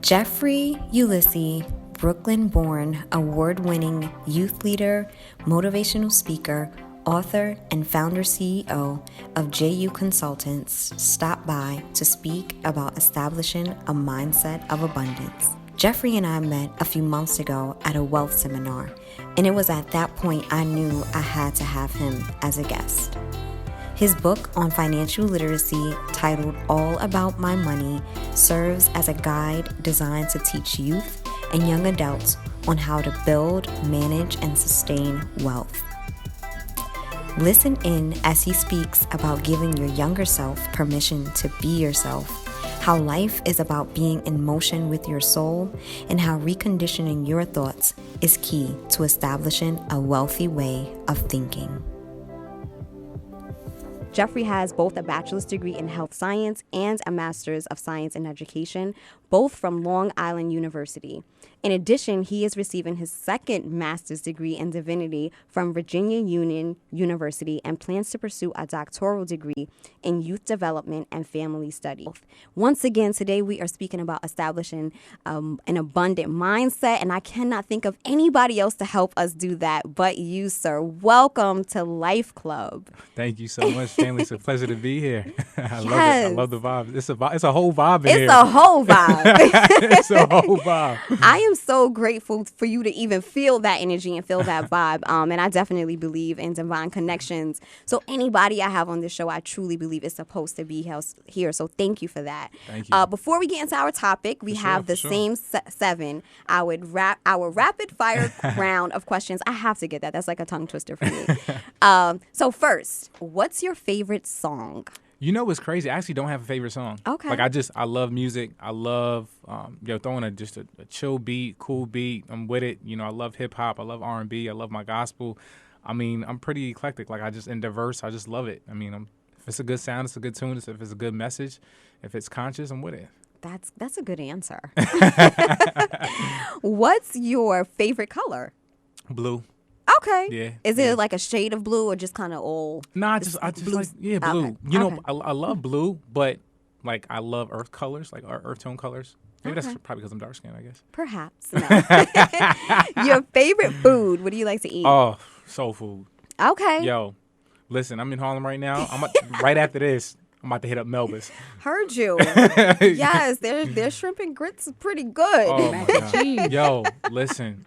Jeffrey Ulysse, Brooklyn-born, award-winning youth leader, motivational speaker, author, and founder CEO of JU Consultants, stopped by to speak about establishing a mindset of abundance. Jeffrey and I met a few months ago at a wealth seminar, and it was at that point I knew I had to have him as a guest. His book on financial literacy, titled All About My Money, serves as a guide designed to teach youth and young adults on how to build, manage, and sustain wealth. Listen in as he speaks about giving your younger self permission to be yourself, how life is about being in motion with your soul, and how reconditioning your thoughts is key to establishing a wealthy way of thinking. Jeffrey has both a bachelor's degree in health science and a master's of science in education, both from Long Island University. In addition, he is receiving his second master's degree in divinity from Virginia Union University and plans to pursue a doctoral degree in youth development and family studies. Once again, today we are speaking about establishing an abundant mindset, and I cannot think of anybody else to help us do that but you, sir. Welcome to LifeClub. Thank you so much, family. It's a pleasure to be here. I love it. I love the vibe. It's a whole vibe in here. It's a whole vibe. It's a whole vibe. I am so grateful for you to even feel that energy and feel that vibe. And I definitely believe in divine connections. So anybody I have on this show, I truly believe is supposed to be here. So thank you for that. Thank you. Before we get into our topic, we have the same seven. Our rapid fire round of questions. I have to get that. That's like a tongue twister for me. So first, what's your favorite song? You know what's crazy? I actually don't have a favorite song. Okay. Like I love music. I love throwing just a chill beat, cool beat. I'm with it. You know, I love hip hop. I love R&B. I love my gospel. I mean, I'm pretty eclectic. Like and diverse. I just love it. I mean, if it's a good sound, it's a good tune. If it's a good message, if it's conscious, I'm with it. That's a good answer. What's your favorite color? Blue. Okay. Yeah. Is it like a shade of blue or just kind of all? Nah, I just blue? like blue. Okay. You know, I love blue, but like I love earth colors, like earth tone colors. Maybe that's probably because I'm dark skinned, I guess. Perhaps. No. Your favorite food? What do you like to eat? Oh, soul food. Okay. Yo, listen, I'm in Harlem right now. Right after this, I'm about to hit up Melba's. Heard you. Yes, their shrimp and grits is pretty good. Oh my God. Yo, listen.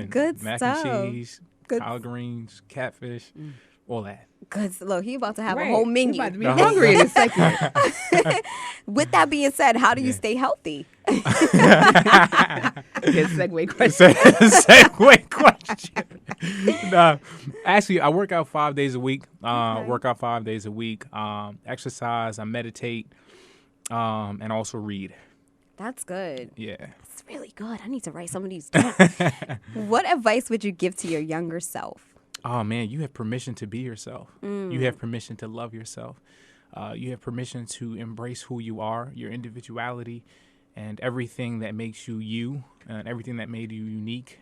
Good Mac stuff. and cheese, Good. collard greens, catfish, all that. Good. Look, he about to have a whole menu. He's about to be hungry in a second. With that being said, how do you stay healthy? Good segue question. Segue question. Nah, actually, I work out 5 days a week. Exercise, I meditate, and also read. That's good. Yeah. That's really good. I need to write some of these down. What advice would you give to your younger self? Oh, man, you have permission to be yourself. You have permission to love yourself. You have permission to embrace who you are, your individuality, and everything that makes you you, and everything that made you unique.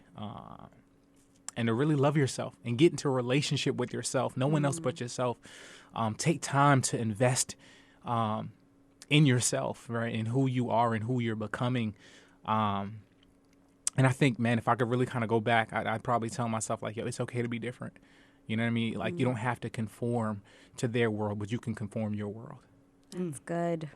And to really love yourself and get into a relationship with yourself, no one else but yourself. Take time to invest in yourself, right, in who you are and who you're becoming. And I think, man, if I could really kind of go back, I'd probably tell myself, like, yo, it's okay to be different. You know what I mean? Like, you don't have to conform to their world, but you can conform your world. That's good.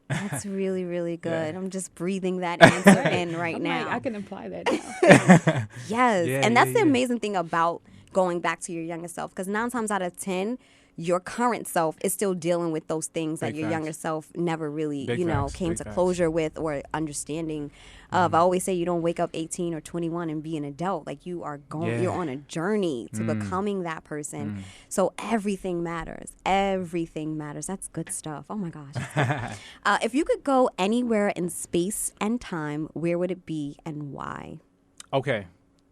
That's really, really good. Yeah. I'm just breathing that answer in right now. Like, I can apply that now. Yes. And that's the amazing thing about going back to your younger self, because 9 times out of 10, your current self is still dealing with those things that your younger self never really, came to closure with or understanding of. I always say you don't wake up 18 or 21 and be an adult. Like, you are you're on a journey to becoming that person. So everything matters. Everything matters. That's good stuff. Oh my gosh. If you could go anywhere in space and time, where would it be and why? Okay.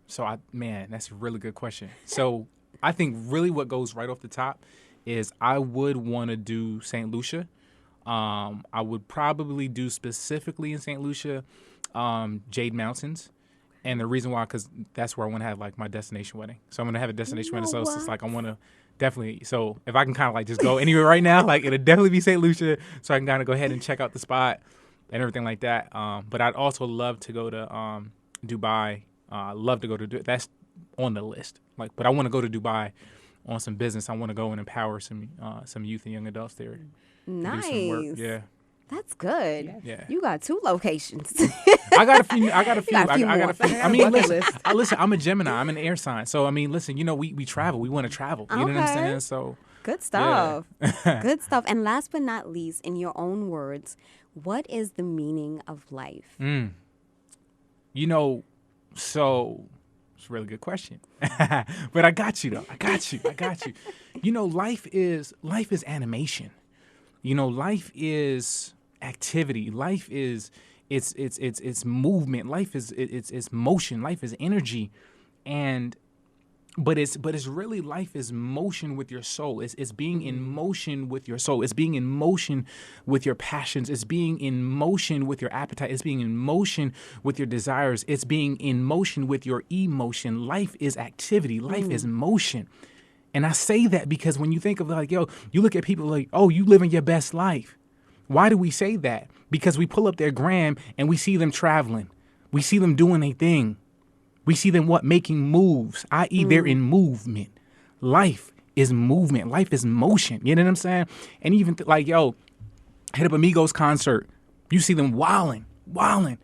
So that's a really good question. So I think really what goes right off the top is I would want to do St. Lucia. I would probably do specifically in St. Lucia, Jade Mountains. And the reason why, because that's where I want to have like my destination wedding. So I'm going to have a destination wedding. So it's just like I want to definitely. So if I can kind of like just go anywhere right now, like it'll definitely be St. Lucia. So I can kind of go ahead and check out the spot. and everything like that. But I'd also love to go to Dubai. Love to go to that's on the list. Like, but I want to go to Dubai on some business. I want to go and empower some youth and young adults there. To do some work. Nice. Yeah. That's good. Yeah. You got 2 locations. I got a few. I got a few. got a few I got more. a few. I mean, listen. I'm a Gemini. I'm an air sign. So I mean, listen. We travel. We want to travel. You know what I'm Okay. saying? So Good stuff. Good stuff. And last but not least, in your own words, what is the meaning of life? So it's a really good question. But I got you though. I got you. Life is animation. Life is activity. Life is it's movement. Life is it's motion. Life is energy, but it's really life is motion with your soul. It's being in motion with your soul. It's being in motion with your passions. It's being in motion with your appetite. It's being in motion with your desires. It's being in motion with your emotion. Life is activity. Life is motion. And I say that because when you think of you look at people like, oh, you living your best life. Why do we say that? Because we pull up their gram and we see them traveling. We see them doing a thing. We see them making moves, i.e. they're in movement. Life is movement. Life is motion. You know what I'm saying? And even hit up Amigos concert. You see them wilding. You know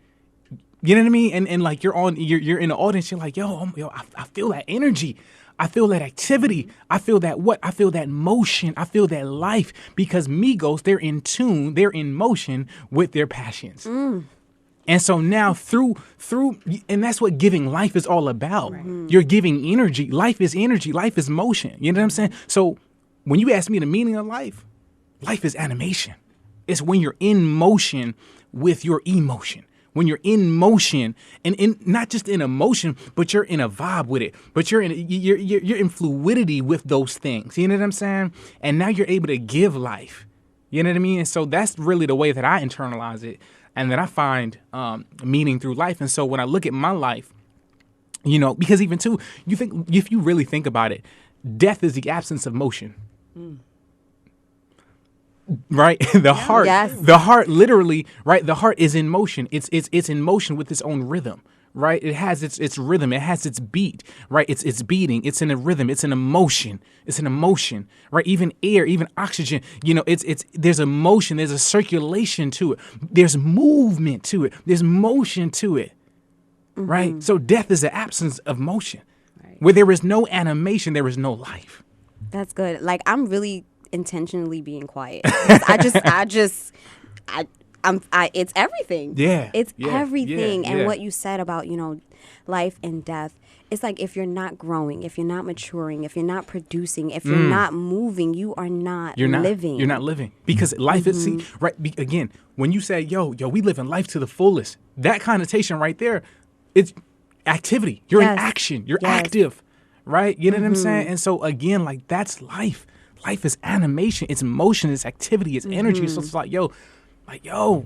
what I mean? And like you're in the audience. You're like, I feel that energy. I feel that activity. I feel that I feel that motion. I feel that life because Migos, they're in tune. They're in motion with their passions. And so now through, and that's what giving life is all about. Right. You're giving energy. Life is energy. Life is motion. You know what I'm saying? So when you ask me the meaning of life is animation. It's when you're in motion with your emotion. When you're in motion and not just in emotion, but you're in a vibe with it. But you're in fluidity with those things. You know what I'm saying? And now you're able to give life. You know what I mean? And so that's really the way that I internalize it. And that I find meaning through life. And so when I look at my life, because even too, you think if you really think about it, death is the absence of motion. Right? The heart literally, right? The heart is in motion. It's in motion with its own rhythm. Right? It has its rhythm. It has its beat, right? It's beating. It's in a rhythm. It's an emotion. It's an emotion, right? Even air, even oxygen, there's a motion. There's a circulation to it. There's movement to it. There's motion to it, right? So death is the absence of motion. Right. Where there is no animation, there is no life. That's good. Like I'm really intentionally being quiet. It's everything. Yeah. It's everything. Yeah. And what you said about, life and death, it's like if you're not growing, if you're not maturing, if you're not producing, if you're not moving, you are not living. You're not living. Because life is, right, again, when you say, we live in life to the fullest, that connotation right there, it's activity. You're in action. You're active, right? You know what I'm saying? And so, again, like, that's life. Life is animation. It's motion. It's activity. It's energy. So it's like,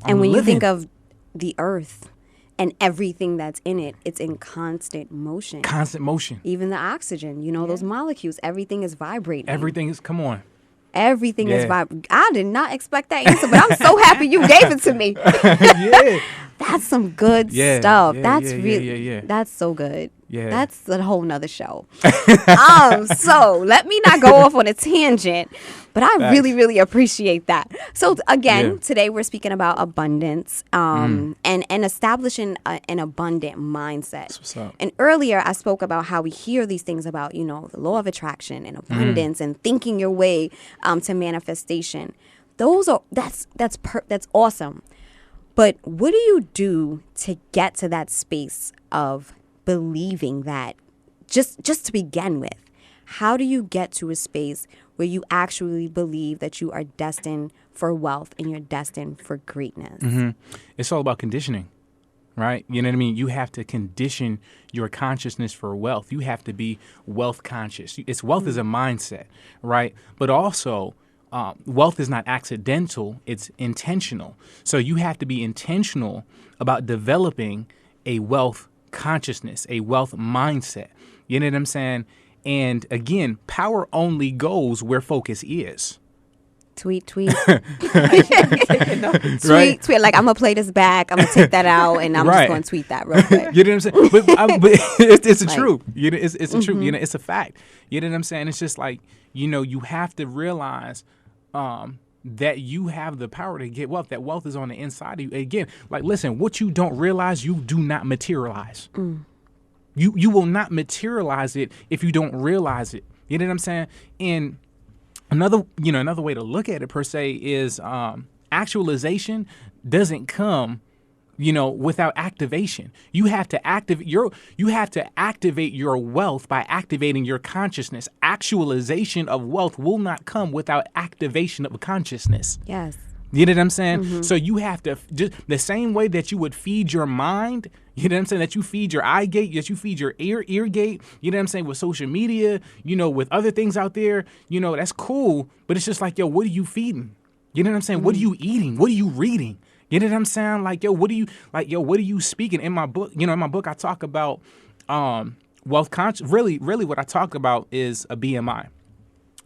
and when you think of the earth and everything that's in it, it's in constant motion. Constant motion. Even the oxygen, those molecules, everything is vibrating. Everything is, come on. Everything is vibrating. I did not expect that answer, but I'm so happy you gave it to me. Yeah. That's some good stuff. That's really, that's so good. Yeah. That's a whole nother show. So let me not go off on a tangent, but I really, really appreciate that. So again, today we're speaking about abundance and establishing an abundant mindset. That's what's up. And earlier I spoke about how we hear these things about, the law of attraction and abundance and thinking your way to manifestation. That's awesome. But what do you do to get to that space of believing that just to begin with? How do you get to a space where you actually believe that you are destined for wealth and you're destined for greatness? It's all about conditioning, right? You know what I mean? You have to condition your consciousness for wealth. You have to be wealth conscious. Wealth is a mindset, right? But also, wealth is not accidental, it's intentional. So you have to be intentional about developing a wealth consciousness, a wealth mindset. You know what I'm saying? And again, power only goes where focus is. Tweet. Right? Tweet. Like, I'm going to play this back. I'm going to take that out, and I'm Right. just going to tweet that real quick. You know what I'm saying? But it's a Like, truth. You know, it's a truth. You know, it's a fact. You know what I'm saying? It's just like, you know, you have to realize that you have the power to get wealth. That wealth is on the inside of you. Again, like, listen, what you don't realize, you do not materialize. You will not materialize it if you don't realize it. You know what I'm saying? And another way to look at it per se is actualization doesn't come, you know, without activation. You have to activate your wealth by activating your consciousness. Actualization of wealth will not come without activation of consciousness. Yes. You know what I'm saying? So you have to, just the same way that you would feed your mind, you know what I'm saying, that you feed your eye gate, that you feed your ear gate, you know what I'm saying, with social media, you know, with other things out there, you know, that's cool. But it's just like, yo, what are you feeding? You know what I'm saying? What are you eating? What are you reading? You know what I'm saying? Like, yo, what are you speaking? In my book, I talk about wealth conscious. Really what I talk about is a BMI.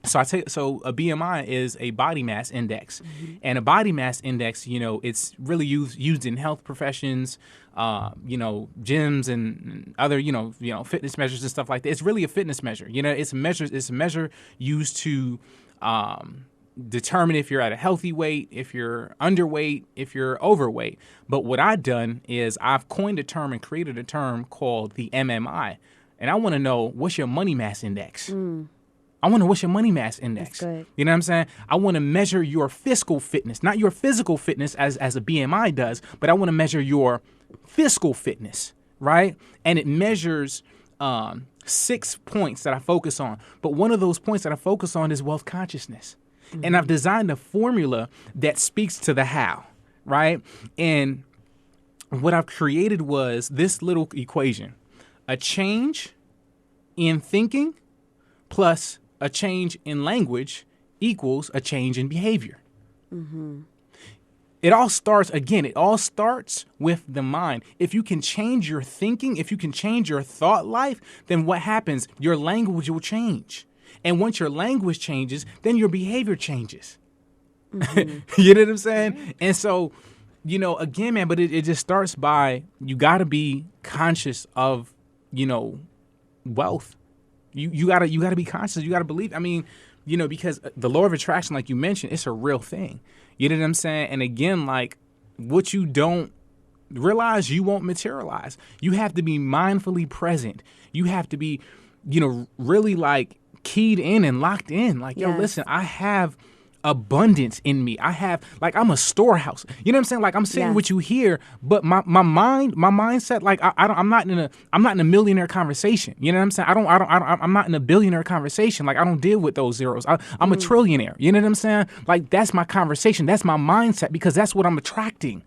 So a BMI is a body mass index, and a body mass index, you know, it's really used in health professions, you know, gyms and other, you know, fitness measures and stuff like that. It's really a fitness measure. You know, it's a measure used to determine if you're at a healthy weight, if you're underweight, if you're overweight. But what I've done is I've coined a term and created a term called the MMI, and I want to know, what's your money mass index? I want to know, what's your money mass index? That's good. You know what I'm saying? I want to measure your fiscal fitness, not your physical fitness as a BMI does, but I want to measure your fiscal fitness, right? And it measures 6 points that I focus on. But one of those points that I focus on is wealth consciousness. And I've designed a formula that speaks to the how, right? And what I've created was this little equation: a change in thinking plus a change in language equals a change in behavior. It all starts with the mind. If you can change your thinking, if you can change your thought life, then what happens? Your language will change. And once your language changes, then your behavior changes. You know what I'm saying? And so, you know, again, man, but it just starts by, you got to be conscious of, you know, wealth. You gotta be conscious. You gotta believe. I mean, you know, because the law of attraction, like you mentioned, it's a real thing. You know what I'm saying? And again, like, what you don't realize, you won't materialize. You have to be mindfully present. You have to be, you know, really like keyed in and locked in. Like, yo, listen, I have abundance in me. I have, like, I'm a storehouse. You know what I'm saying? Like, I'm saying what you hear, but my mindset, like, I'm not in a millionaire conversation. You know what I'm saying? I'm not in a billionaire conversation. Like, I don't deal with those zeros. I'm a trillionaire. You know what I'm saying? Like, that's my conversation. That's my mindset, because that's what I'm attracting.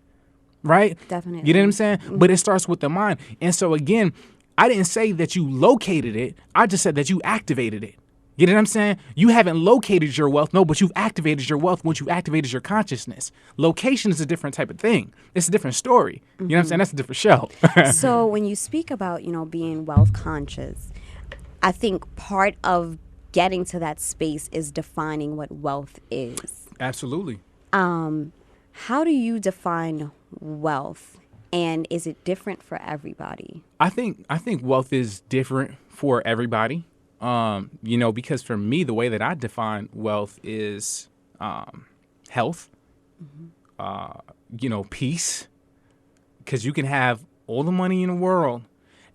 Right? Definitely. You know what I'm saying? But it starts with the mind. And so again, I didn't say that you located it. I just said that you activated it. You know what I'm saying? You haven't located your wealth, no, but you've activated your wealth once you activated your consciousness. Location is a different type of thing. It's a different story. You know what I'm saying? That's a different show. So when you speak about, you know, being wealth conscious, I think part of getting to that space is defining what wealth is. Absolutely. How do you define wealth, and is it different for everybody? I think wealth is different for everybody. You know, because for me, the way that I define wealth is health, you know, peace, because you can have all the money in the world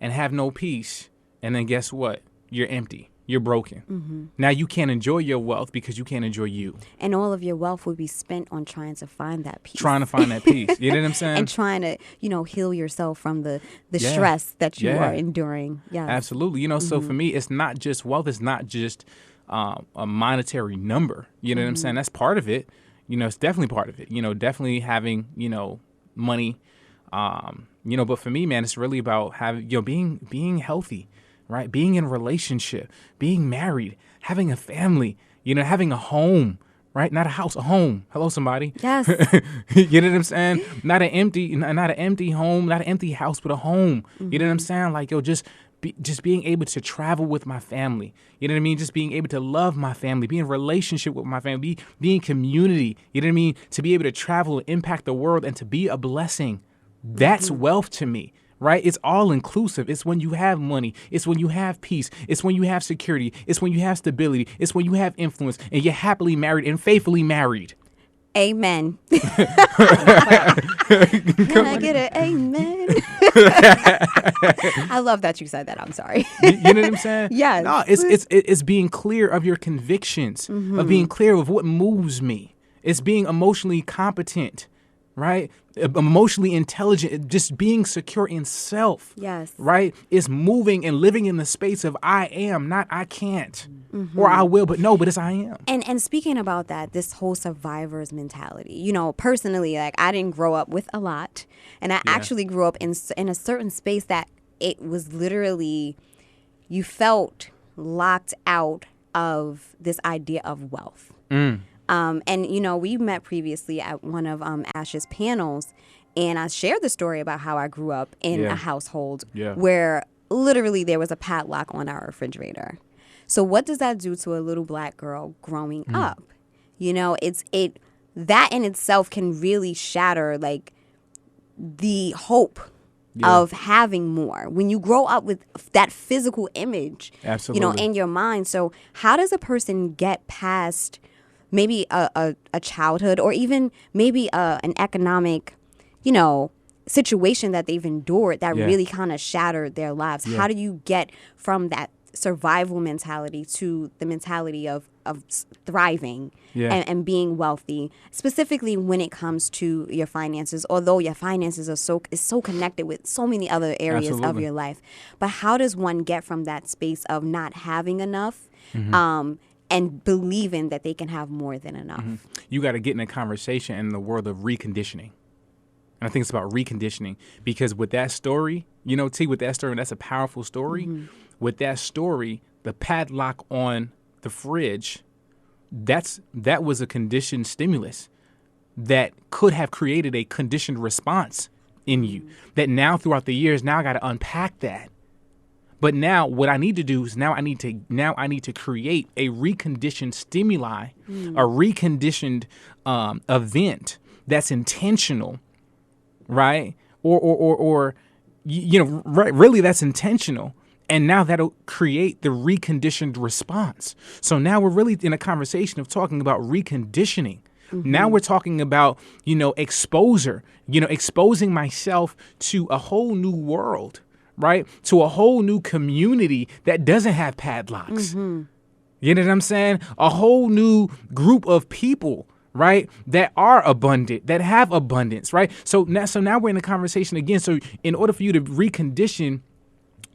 and have no peace. And then guess what? You're empty. You're broken. Now you can't enjoy your wealth because you can't enjoy you. And all of your wealth would be spent on trying to find that peace. Trying to find that peace. You know what I'm saying? And trying to, you know, heal yourself from the stress that you are enduring. Yeah, absolutely. You know, so for me, it's not just wealth. It's not just a monetary number. You know what I'm saying? That's part of it. You know, it's definitely part of it. You know, definitely having, you know, money. You know, but for me, man, it's really about having, you know, being healthy. Right? Being in a relationship, being married, having a family, you know, having a home, right? Not a house, a home. Hello, somebody. Yes. You know what I'm saying? Not an empty home, not an empty house, but a home. You know what I'm saying? Like, yo, just just being able to travel with my family. You know what I mean? Just being able to love my family, be in relationship with my family, be in community. You know what I mean? To be able to travel and impact the world and to be a blessing. That's wealth to me. Right? It's all inclusive. It's when you have money. It's when you have peace. It's when you have security. It's when you have stability. It's when you have influence and you're happily married and faithfully married. Amen. Can I get an amen? I love that you said that. I'm sorry. You know what I'm saying? Yes. No, it's being clear of your convictions, of being clear of what moves me. It's being emotionally competent, right? Emotionally intelligent, just being secure in self. Yes. Right? It's moving and living in the space of I am, not I can't. Or I will, but it's I am. And speaking about that, this whole survivor's mentality, you know, personally, like I didn't grow up with a lot, and I actually grew up in a certain space that it was literally, you felt locked out of this idea of wealth. And, you know, we met previously at one of Ash's panels, and I shared the story about how I grew up in a household where literally there was a padlock on our refrigerator. So what does that do to a little black girl growing up? You know, that in itself can really shatter like the hope of having more when you grow up with that physical image, Absolutely. you know, in your mind. So how does a person get past maybe a childhood or even maybe an economic, you know, situation that they've endured that really kind of shattered their lives? How do you get from that survival mentality to the mentality of thriving and being wealthy, specifically when it comes to your finances, although your finances is so connected with so many other areas of your life? But how does one get from that space of not having enough and believing that they can have more than enough? You got to get in a conversation in the world of reconditioning. And I think it's about reconditioning because with that story, you know, T, with that story, that's a powerful story. With that story, the padlock on the fridge, that was a conditioned stimulus that could have created a conditioned response in you that now throughout the years, now I got to unpack that. But now what I need to do is now I need to create a reconditioned stimuli, a reconditioned event that's intentional, right? Or you know, right, really that's intentional. And now that'll create the reconditioned response. So now we're really in a conversation of talking about reconditioning. Now we're talking about, you know, exposure, you know, exposing myself to a whole new world, right? To a whole new community that doesn't have padlocks. You know what I'm saying? A whole new group of people, right? That are abundant, that have abundance, right? So now we're in a conversation again. So in order for you to recondition,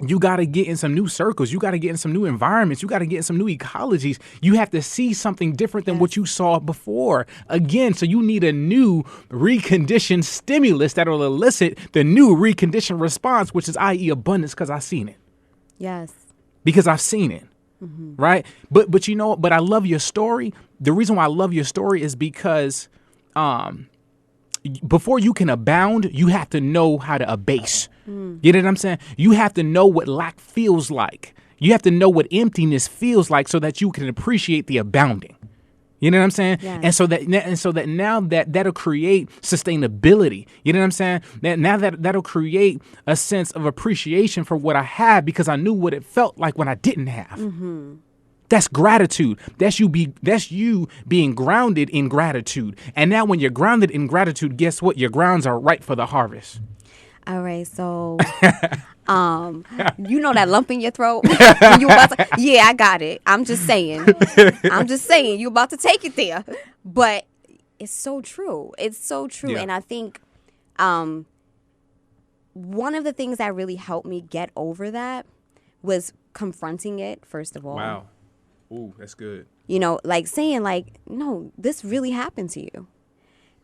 you got to get in some new circles. You got to get in some new environments. You got to get in some new ecologies. You have to see something different than what you saw before. Again, so you need a new reconditioned stimulus that will elicit the new reconditioned response, which is i.e. abundance, because I've seen it. Yes. Because I've seen it. Right. But you know, but I love your story. The reason why I love your story is because before you can abound, you have to know how to abase. You know what I'm saying? You have to know what lack feels like. You have to know what emptiness feels like so that you can appreciate the abounding. You know what I'm saying? Yes. And so that now that'll create sustainability. You know what I'm saying? Now that'll create a sense of appreciation for what I have because I knew what it felt like when I didn't have. That's gratitude. That's you being grounded in gratitude. And now when you're grounded in gratitude, guess what? Your grounds are ripe for the harvest. All right, so you know that lump in your throat? You about to, yeah, I got it. I'm just saying you about to take it there. But it's so true. It's so true. Yeah. And I think one of the things that really helped me get over that was confronting it, first of all. Wow. Ooh, that's good. You know, like saying like, no, this really happened to you.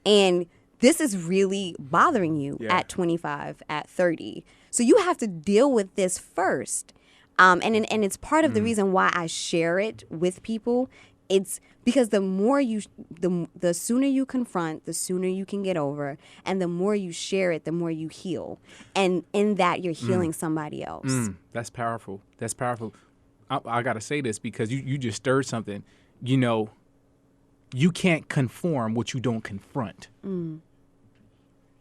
And this is really bothering you at 25, at 30. So you have to deal with this first. And it's part of the reason why I share it with people it's because the more you, the sooner you confront, the sooner you can get over, and the more you share it, the more you heal. And in that, you're healing somebody else. That's powerful. That's powerful. I got to say this because you just stirred something. You know, you can't conform what you don't confront.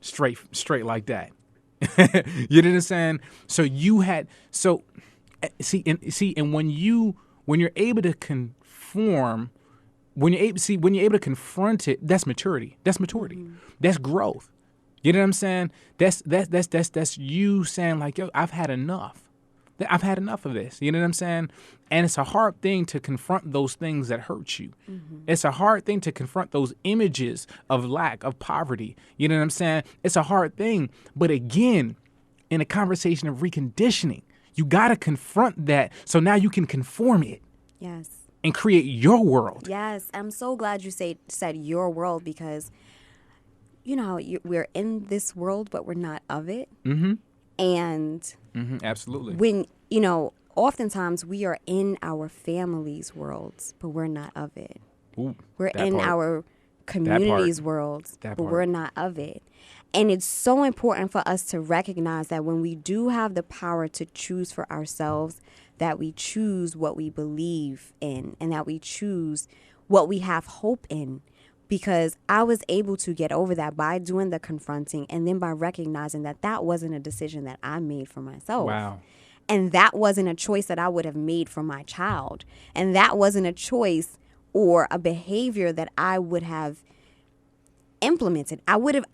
Straight like that. You know what I'm saying? So and when you're able to conform, when you're able to confront it, that's maturity. That's maturity. That's growth. You know what I'm saying? That's you saying like, yo, I've had enough. I've had enough of this. You know what I'm saying? And it's a hard thing to confront those things that hurt you. It's a hard thing to confront those images of lack, of poverty. You know what I'm saying? It's a hard thing. But again, in a conversation of reconditioning, you got to confront that so now you can conform it. Yes. And create your world. Yes. I'm so glad you said your world because, you know, we're in this world, but we're not of it. And absolutely. when, you know, oftentimes we are in our family's worlds, but we're not of it. Ooh, we're in part. our community's worlds, That but part. we're not of it. And it's so important for us to recognize that when we do have the power to choose for ourselves, that we choose what we believe in and that we choose what we have hope in. Because I was able to get over that by doing the confronting and then by recognizing that that wasn't a decision that I made for myself. Wow. And that wasn't a choice that I would have made for my child. And that wasn't a choice or a behavior that I would have implemented. I would have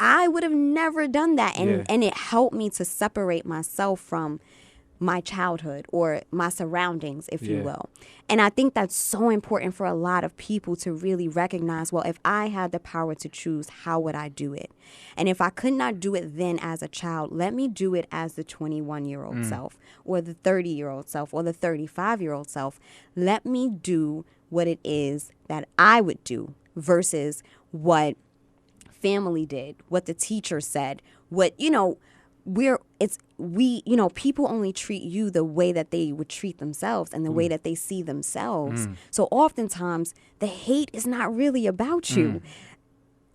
never done that. And it helped me to separate myself from my childhood or my surroundings, if you will. And I think that's so important for a lot of people to really recognize, well, if I had the power to choose, how would I do it? And if I could not do it then as a child, let me do it as the 21-year-old self or the 30-year-old self or the 35-year-old self. Let me do what it is that I would do versus what family did, what the teacher said, what, you know, people only treat you the way that they would treat themselves and the way that they see themselves. So oftentimes the hate is not really about you.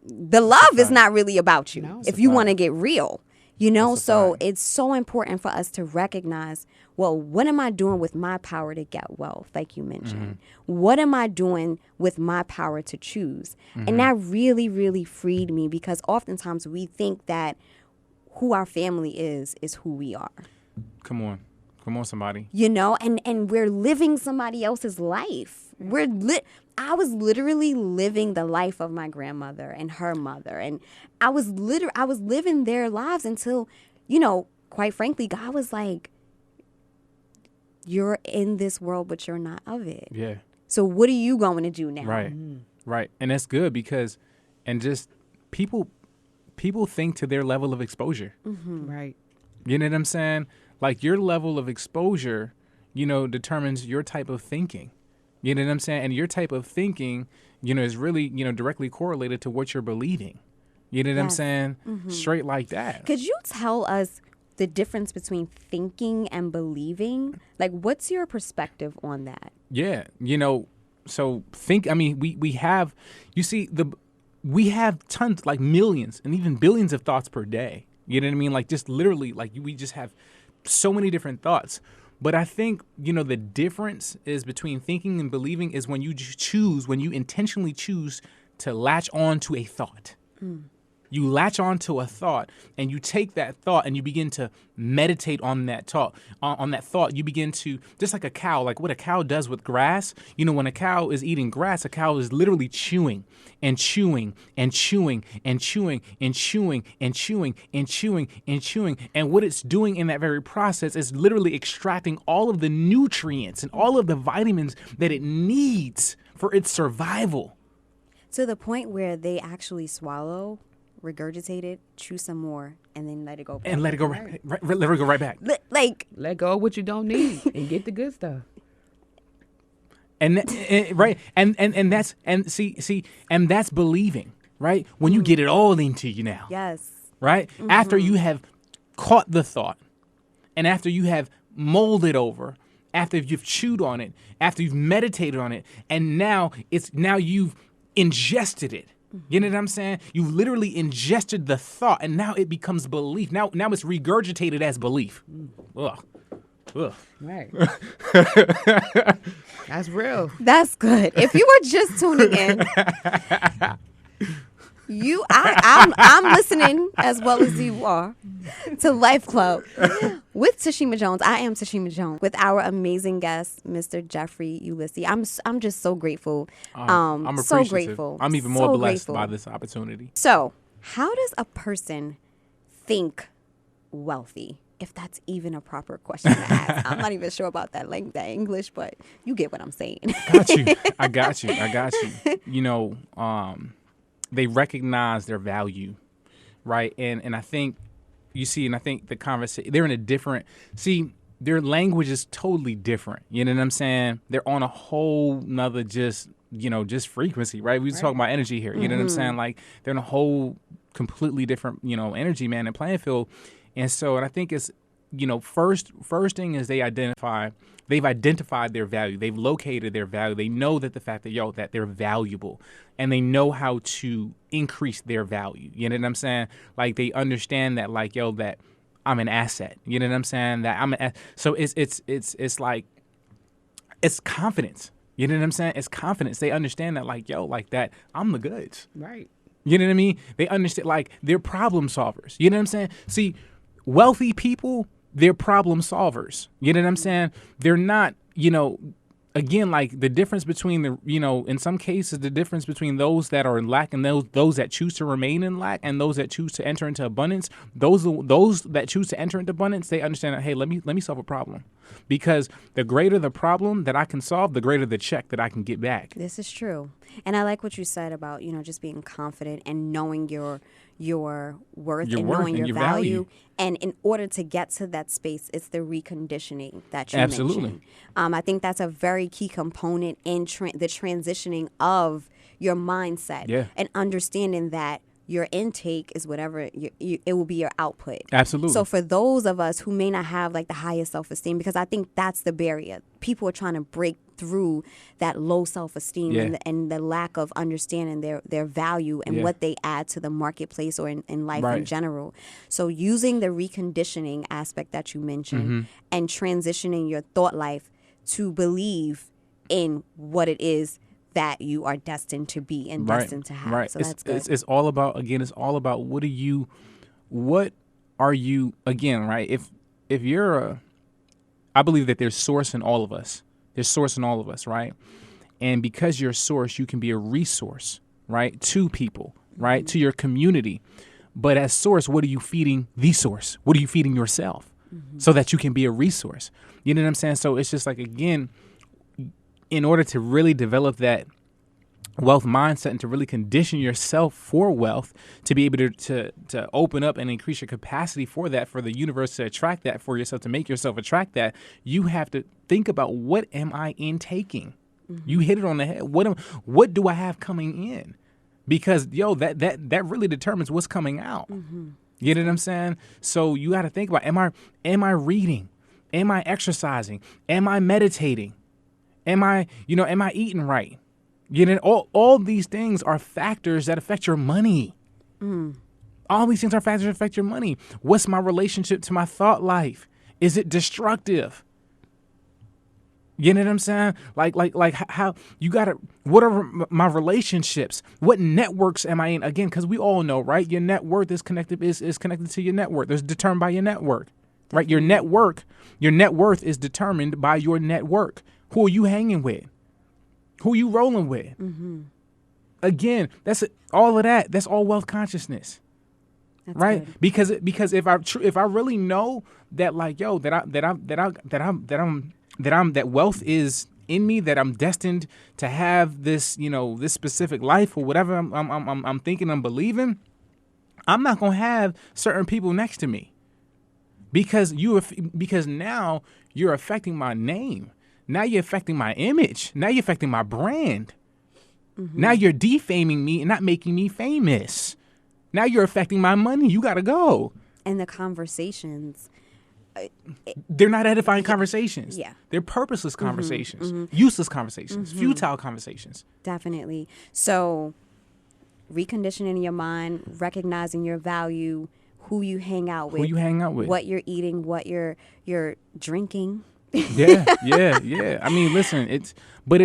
The love is not really about you. No. If you want to get real, you know, so it's so important for us to recognize, well, what am I doing with my power to get wealth, like you mentioned? What am I doing with my power to choose? And that really, really freed me because oftentimes we think that who our family is who we are. Come on, somebody. You know, and we're living somebody else's life. I was literally living the life of my grandmother and her mother. And I was living their lives until, you know, quite frankly, God was like, you're in this world, but you're not of it. Yeah. So what are you going to do now? Right. Right. And that's good because, and just people think to their level of exposure. Right. You know what I'm saying? Like your level of exposure, you know, determines your type of thinking. You know what I'm saying? And your type of thinking, you know, is really, you know, directly correlated to what you're believing. You know what I'm saying? Straight like that. Could you tell us the difference between thinking and believing? Like, what's your perspective on that? Yeah. You know, so we have, you see, we have tons, like millions and even billions of thoughts per day. You know what I mean? Like just literally, like we just have so many different thoughts. But I think, you know, the difference is between thinking and believing is when you intentionally choose to latch on to a thought. You latch on to a thought and you take that thought and you begin to meditate on that thought. On that thought, you begin to, just like a cow, like what a cow does with grass. You know, when a cow is eating grass, a cow is literally chewing and chewing and chewing and chewing and chewing and chewing and chewing and chewing. And what it's doing in that very process is literally extracting all of the nutrients and all of the vitamins that it needs for its survival. To the point where they actually swallow, regurgitate it, chew some more, and then let it go back. And let it go right back. Like, Let go of what you don't need and get the good stuff. And right, and that's believing, right? When you get it all into you now, yes. right? After you have caught the thought, and after you have molded over, after you've chewed on it, after you've meditated on it, and now you've ingested it. You know what I'm saying? You literally ingested the thought, and now it becomes belief. Now it's regurgitated as belief. Ugh. Ugh. Right. That's real. That's good. If you were just tuning in, I'm listening as well as you are to Life Club with Tashima Jones. I am Tashima Jones with our amazing guest, Mr. Jeffrey Ulysse. I'm just so grateful. I'm appreciative. So grateful. I'm even more blessed by this opportunity. So, how does a person think wealthy? If that's even a proper question to ask. I'm not even sure about that English, but you get what I'm saying. I got you. You know, they recognize their value, right? And I think I think the conversation, they're in a different, their language is totally different. You know what I'm saying? They're on a whole nother just frequency, right? We talking about energy here. You know what I'm saying? Like they're in a whole completely different, energy, man, and playing field. And I think it's, first thing is they've identified their value. They've located their value. They know that the fact that they're valuable, and they know how to increase their value. You know what I'm saying? Like they understand that that I'm an asset. You know what I'm saying? That so it's like, it's confidence. You know what I'm saying? It's confidence. They understand that that I'm the goods. Right. You know what I mean? They understand, they're problem solvers. You know what I'm saying? See, wealthy people, they're problem solvers. You know what I'm saying? They're not, again, the difference between in some cases, the difference between those that are in lack and those that choose to remain in lack and those that choose to enter into abundance, those that choose to enter into abundance, they understand that, hey, let me solve a problem. Because the greater the problem that I can solve, the greater the check that I can get back. This is true. And I like what you said about, just being confident and knowing your worth knowing your value. And in order to get to that space, it's the reconditioning that you mentioned. I think that's a very key component in the transitioning of your mindset. Yeah. And understanding that your intake is whatever, it will be your output. Absolutely. So for those of us who may not have the highest self-esteem, because I think that's the barrier. People are trying to break through that low self-esteem and the lack of understanding their value and what they add to the marketplace or in life in general. So using the reconditioning aspect that you mentioned and transitioning your thought life to believe in what it is that you are destined to be and destined to have. So that's good. It's all about, what are you, again, right? If you're I believe that there's source in all of us. There's source in all of us, right? And because you're a source, you can be a resource, right? To people, right? To your community. But as source, what are you feeding the source? What are you feeding yourself so that you can be a resource? You know what I'm saying? So it's just again, in order to really develop that wealth mindset and to really condition yourself for wealth, to be able to open up and increase your capacity for that, for the universe to attract that for yourself, to make yourself attract that, you have to think about, what am I intaking? You hit it on the head. What do I have coming in? Because that really determines what's coming out. You know what I'm saying? So you got to think about, am I reading? Am I exercising? Am I meditating? Am I eating right? All these things are factors that affect your money. All these things are factors that affect your money. What's my relationship to my thought life? Is it destructive? You know what I'm saying? Like how you gotta, what are my relationships? What networks am I in? Again, because we all know, right? Your net worth is connected to your network. It's determined by your network, right? Your net worth is determined by your network. Who are you hanging with? Who you rolling with? Again, that's all of that. That's all wealth consciousness, that's right? Good. Because if I really know that that wealth is in me, that I'm destined to have this this specific life or whatever I'm thinking, I'm believing, I'm not gonna have certain people next to me because now you're affecting my name. Now you're affecting my image. Now you're affecting my brand. Now you're defaming me and not making me famous. Now you're affecting my money. You got to go. And the conversations they're not edifying conversations. Yeah. They're purposeless conversations, useless conversations, futile conversations. Definitely. So reconditioning your mind, recognizing your value, who you hang out with, Who you hang out with. what you're eating, what you're drinking. Yeah. I mean, listen,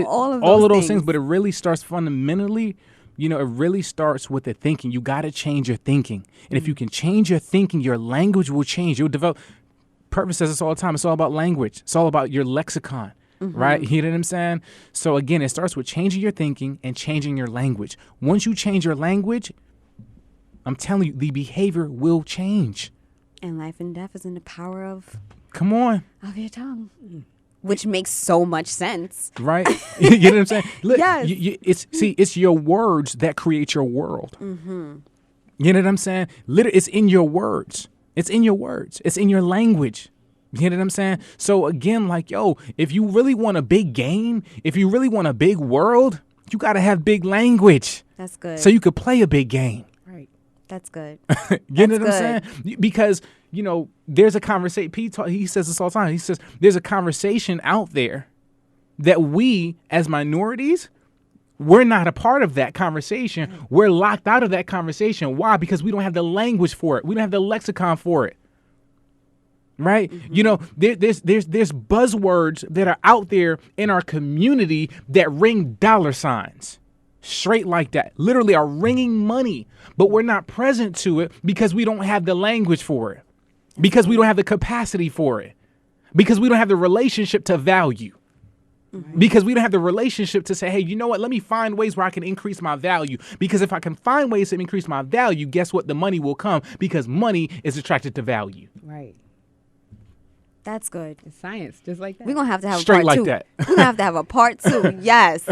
All of all those of those things. things, but it really starts fundamentally, it really starts with the thinking. You got to change your thinking. And if you can change your thinking, your language will change. You'll develop. Purpose says this all the time. It's all about language. It's all about your lexicon, right? You know what I'm saying? So again, it starts with changing your thinking and changing your language. Once you change your language, I'm telling you, the behavior will change. And life and death is in the power of Come on. your tongue, which makes so much sense. Right? You know what I'm saying? Look, Yes. It's your words that create your world. You know what I'm saying? Literally, it's in your words. It's in your words. It's in your language. You know what I'm saying? So again, like, if you really want a big game, if you really want a big world, you got to have big language. That's good. So you could play a big game. Right. That's good. You know what That's I'm saying? Because, there's a conversation. He says this all the time. He says there's a conversation out there that we as minorities, we're not a part of that conversation. We're locked out of that conversation. Why? Because we don't have the language for it. We don't have the lexicon for it. Right? There's buzzwords that are out there in our community that ring dollar signs. Straight like that. Literally are ringing money. But we're not present to it because we don't have the language for it. Because we don't have the capacity for it. Because we don't have the relationship to value. Because we don't have the relationship to say, hey, you know what? Let me find ways where I can increase my value. Because if I can find ways to increase my value, guess what? The money will come because money is attracted to value. Right. That's good. It's science, just like that. We're going to have to have Straight a part like two. that. We're going to have to have a part two. Yes.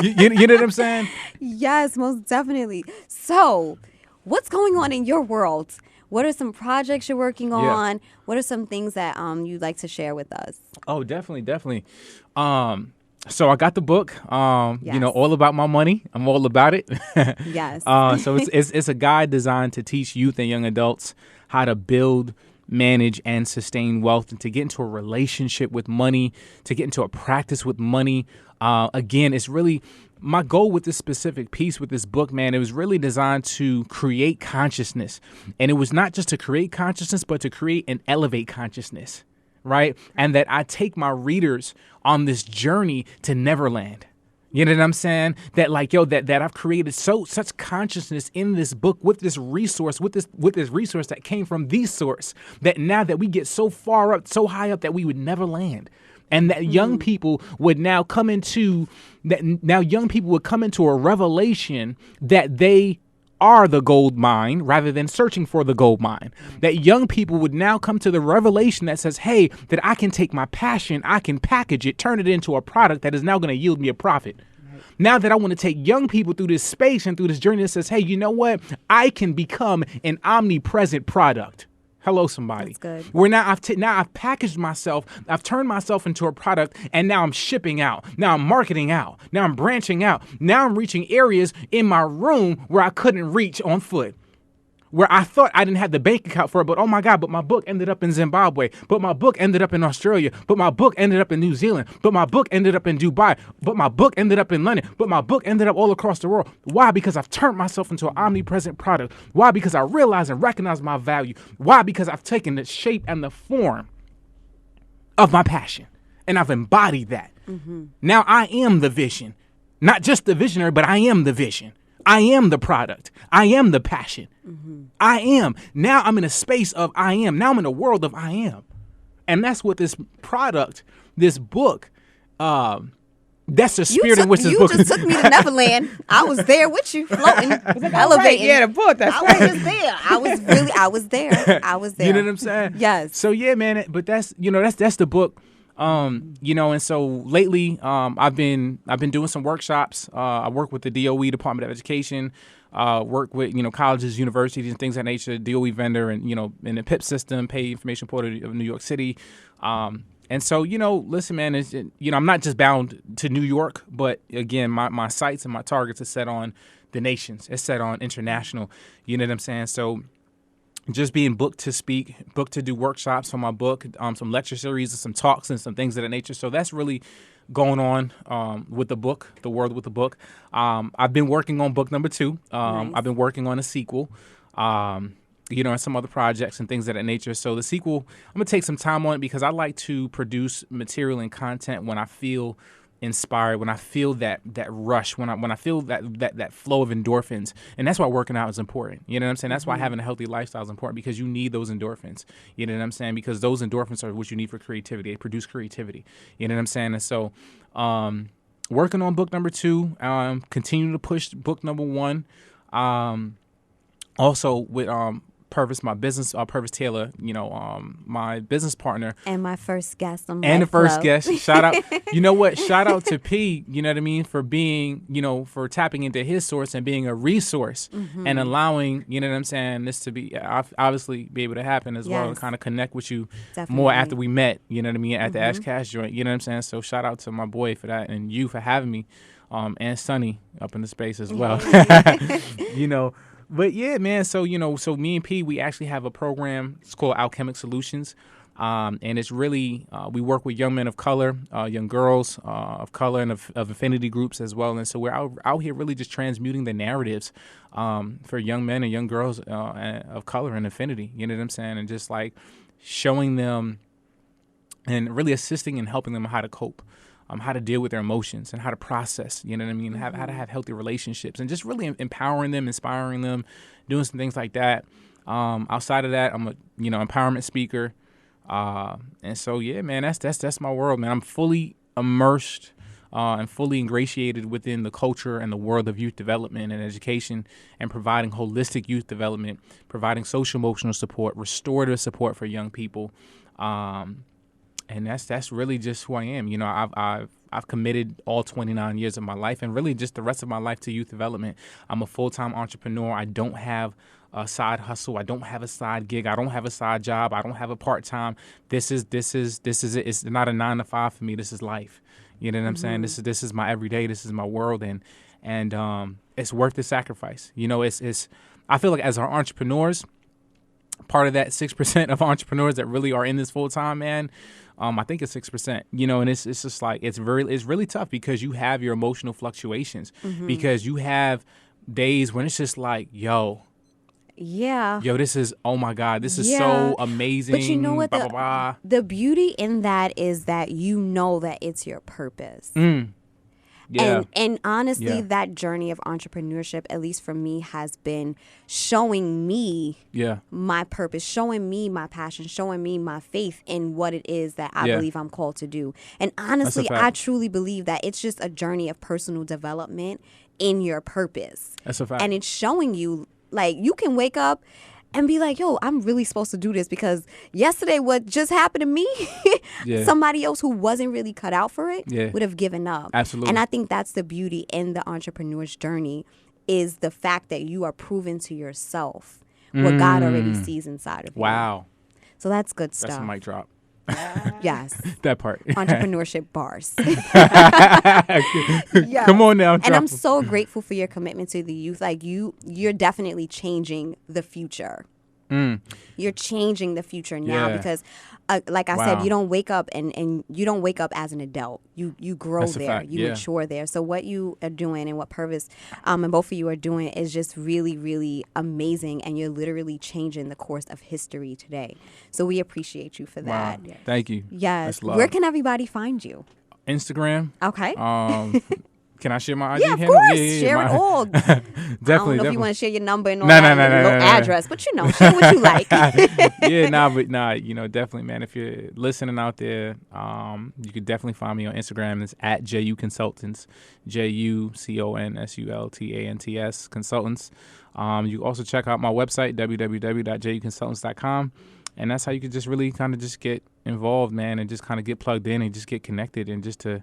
You know what I'm saying? Yes, most definitely. So what's going on in your world? What are some projects you're working on? What are some things that you'd like to share with us? Oh, definitely. So I got the book, Yes. all about my money. I'm all about it. Yes. So it's a guide designed to teach youth and young adults how to build, manage, and sustain wealth, and to get into a relationship with money, to get into a practice with money. Again, it's really my goal with this specific piece with this book, man. It was really designed to create consciousness. And it was not just to create consciousness, but to create and elevate consciousness. Right. And that I take my readers on this journey to Neverland. You know what I'm saying? That that I've created such consciousness in this book with this resource, with this resource that came from the source, that now that we get so far up, so high up that we would never land. And that young people would now come into a revelation that they are the gold mine rather than searching for the gold mine. That young people would now come to the revelation that says, hey, that I can take my passion, I can package it, turn it into a product that is now going to yield me a profit. Now that I want to take young people through this space and through this journey that says, hey, you know what? I can become an omnipresent product. Hello, somebody. That's good. Where now I've packaged myself, I've turned myself into a product, and now I'm shipping out. Now I'm marketing out. Now I'm branching out. Now I'm reaching areas in my room where I couldn't reach on foot. Where I thought I didn't have the bank account for it, but oh my God, but my book ended up in Zimbabwe, but my book ended up in Australia, but my book ended up in New Zealand, but my book ended up in Dubai, but my book ended up in London, but my book ended up all across the world. Why? Because I've turned myself into an omnipresent product. Why? Because I realize and recognize my value. Why? Because I've taken the shape and the form of my passion, and I've embodied that. Now I am the vision, not just the visionary, but I am the vision. I am the product. I am the passion. I am. Now I'm in a space of I am. Now I'm in a world of I am. And that's what this product, this book, that's the spirit in which this book You just took me to Neverland. I was there with you, floating, elevating. Yeah, the book. That's I right. was just there. I was there. I was there. You know what I'm saying? Yes. So yeah, man, but that's the book. And so lately, I've been doing some workshops. I work with the DOE, Department of Education, work with, colleges, universities and things of that nature, DOE vendor and, in the PIP system, Pay Information Portal of New York City. And so, listen, man, I'm not just bound to New York, but again, my sights and my targets are set on the nations. It's set on international, you know what I'm saying? So, just being booked to speak, booked to do workshops for my book, some lecture series and some talks and some things of that nature. So that's really going on with the book, The World with the Book. I've been working on book number 2. Nice. I've been working on a sequel, and some other projects and things of that nature. So the sequel, I'm going to take some time on it because I like to produce material and content when I feel inspired, when I feel that rush, when I feel that flow of endorphins. And that's why working out is important. You know what I'm saying? That's why having a healthy lifestyle is important, because you need those endorphins. You know what I'm saying? Because those endorphins are what you need for creativity. They produce creativity. You know what I'm saying? And so working on book number 2, continue to push book number 1. Also with Purvis, my business, Purvis Taylor, my business partner. And my first guest on And the first LifeClub. guest. Shout out. You know what? Shout out to P, you know what I mean, for being, for tapping into his source and being a resource and allowing, you know what I'm saying, this to be obviously be able to happen as well, and Yes. kind of connect with you Definitely. more after we met, you know what I mean, at the Ash Cash joint. You know what I'm saying? So shout out to my boy for that, and you for having me, and Sonny up in the space as well. But yeah, man, so me and P, we actually have a program. It's called Alchemic Solutions. And it's really, we work with young men of color, young girls of color, and of affinity groups as well. And so we're out here really just transmuting the narratives for young men and young girls of color and affinity, you know what I'm saying? And just like showing them and really assisting and helping them how to cope. How to deal with their emotions and how to process, you know what I mean? How to have healthy relationships, and just really empowering them, inspiring them, doing some things like that. Outside of that, I'm a empowerment speaker, and so yeah, man, that's my world, man. I'm fully immersed and fully ingratiated within the culture and the world of youth development and education, and providing holistic youth development, providing social emotional support, restorative support for young people. And that's really just who I am. I've committed all 29 years of my life, and really just the rest of my life, to youth development. I'm a full-time entrepreneur. I don't have a side hustle. I don't have a side gig. I don't have a side job. I don't have a part-time. This is it. It's not a 9-to-5 for me. This is life. You know what I'm saying? This is my everyday. This is my world, and it's worth the sacrifice. It's I feel like as our entrepreneurs, part of that 6% of entrepreneurs that really are in this full time, man, I think it's 6%, and it's just like, it's really tough, because you have your emotional fluctuations, because you have days when it's just like, yo, this is, oh my God, this is so amazing. But you know what? Blah, blah, blah. The beauty in that is that that it's your purpose. Yeah. And honestly, Yeah. that journey of entrepreneurship, at least for me, has been showing me my purpose, showing me my passion, showing me my faith in what it is that I believe I'm called to do. And honestly, I truly believe that it's just a journey of personal development in your purpose. That's a fact. And it's showing you, like, you can wake up and be like, yo, I'm really supposed to do this, because yesterday what just happened to me, somebody else who wasn't really cut out for it would have given up. Absolutely. And I think that's the beauty in the entrepreneur's journey, is the fact that you are proving to yourself what God already sees inside of you. Wow. So that's good stuff. That's a mic drop. Yes. That part. Entrepreneurship bars. Yes. Come on now. And drop I'm 'em. so grateful for your commitment to the youth. Like, you're definitely changing the future. You're changing the future now, Yeah. because like I said, you don't wake up and you don't wake up as an adult. You grow That's a there. fact. You Yeah. mature there. So what you are doing, and what Purvis and both of you are doing, is just really, really amazing, and you're literally changing the course of history today. So we appreciate you for that. Wow. Thank you. Yes. That's love. Where can everybody find you? Instagram. Okay. Can I share my IG Yeah, of handle? course. Yeah, Share it my- all. Definitely. I don't know if you definitely. want to share your number and all No, that, no, no, your no, little no, no. address, but share what you like. Definitely, man. If you're listening out there, you could definitely find me on Instagram. It's at JU Consultants, JUCONSULTANTS Consultants. You can also check out my website, www.juconsultants.com. And that's how you could just really kind of just get involved, man, and just kind of get plugged in and just get connected, and just to,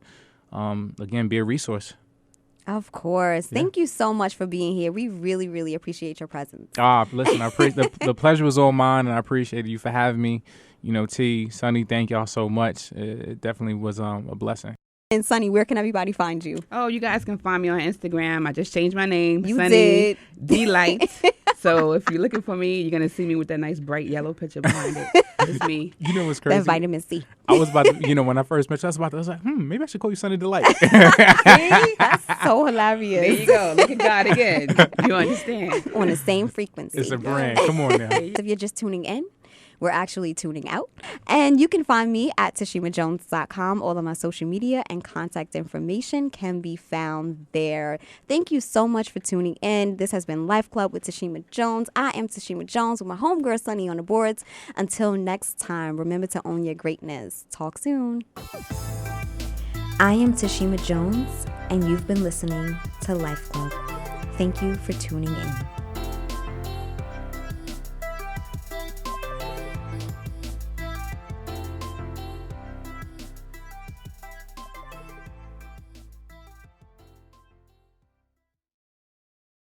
again, be a resource. Of course. Thank you so much for being here. We really, really appreciate your presence. Listen, I appreciate the pleasure was all mine, and I appreciate you for having me. T, Sonny, thank y'all so much. It definitely was a blessing. And Sonny, where can everybody find you? Oh, you guys can find me on Instagram. I just changed my name. You Sonny did. Delight. So if you're looking for me, you're gonna see me with that nice bright yellow picture behind it. It's me. You know what's crazy? That vitamin C. I was about to, when I first met you, I was like, maybe I should call you Sunny Delight. See? That's so hilarious. There you go. Look at God again. You understand? On the same frequency. It's a brand. Come on now. If you're just tuning in, we're actually tuning out. And you can find me at tashimajones.com. All of my social media and contact information can be found there. Thank you so much for tuning in. This has been Life Club with Tashima Jones. I am Tashima Jones with my homegirl Sunny on the boards. Until next time, remember to own your greatness. Talk soon. I am Tashima Jones, and you've been listening to Life Club. Thank you for tuning in.